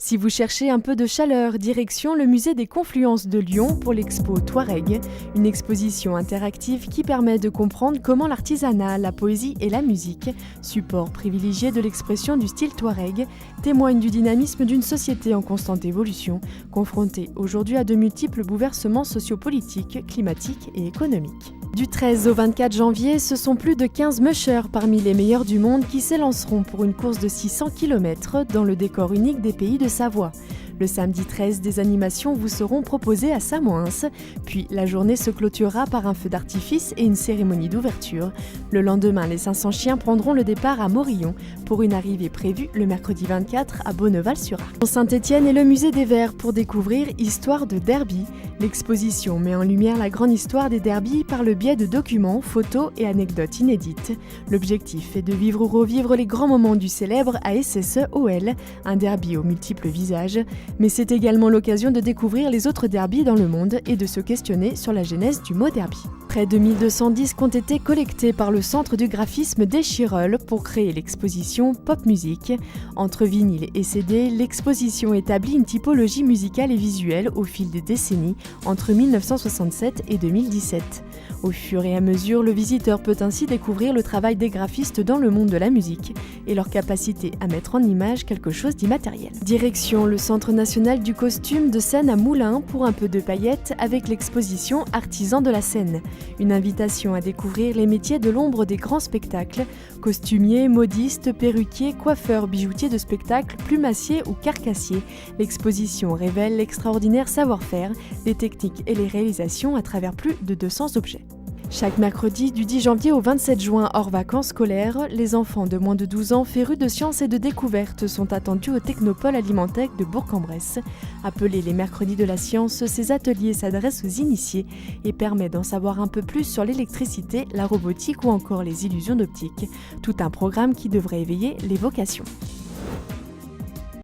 Si vous cherchez un peu de chaleur, direction le musée des Confluences de Lyon pour l'expo Touareg, une exposition interactive qui permet de comprendre comment l'artisanat, la poésie et la musique, support privilégié de l'expression du style Touareg, témoignent du dynamisme d'une société en constante évolution, confrontée aujourd'hui à de multiples bouleversements sociopolitiques, climatiques et économiques. Du 13 au 24 janvier, ce sont plus de 15 mushers parmi les meilleurs du monde qui s'élanceront pour une course de 600 km dans le décor unique des Pays de Savoie. Le samedi 13, des animations vous seront proposées à Samoëns, puis la journée se clôturera par un feu d'artifice et une cérémonie d'ouverture. Le lendemain, les 500 chiens prendront le départ à Morillon pour une arrivée prévue le mercredi 24 à Bonneval-sur-Arc. Saint-Étienne et le musée des Verts pour découvrir Histoire de derby. L'exposition met en lumière la grande histoire des derbys par le biais de documents, photos et anecdotes inédites. L'objectif est de vivre ou revivre les grands moments du célèbre ASSE-OL, un derby aux multiples visages. Mais c'est également l'occasion de découvrir les autres derbys dans le monde et de se questionner sur la genèse du mot derby. Près de 1200 disques ont été collectés par le Centre du graphisme d'Échirolles pour créer l'exposition Pop Music. Entre vinyle et CD, l'exposition établit une typologie musicale et visuelle au fil des décennies, entre 1967 et 2017. Au fur et à mesure, le visiteur peut ainsi découvrir le travail des graphistes dans le monde de la musique et leur capacité à mettre en image quelque chose d'immatériel. Direction le Centre national du costume de scène à Moulins pour un peu de paillettes avec l'exposition Artisans de la scène. Une invitation à découvrir les métiers de l'ombre des grands spectacles, costumiers, modistes, perruquiers, coiffeurs, bijoutiers de spectacle, plumassiers ou carcassiers. L'exposition révèle l'extraordinaire savoir-faire, les techniques et les réalisations à travers plus de 200 objets. Chaque mercredi, du 10 janvier au 27 juin, hors vacances scolaires, les enfants de moins de 12 ans férus de sciences et de découvertes sont attendus au Technopole Alimentaire de Bourg-en-Bresse. Appelés les mercredis de la science, ces ateliers s'adressent aux initiés et permettent d'en savoir un peu plus sur l'électricité, la robotique ou encore les illusions d'optique. Tout un programme qui devrait éveiller les vocations.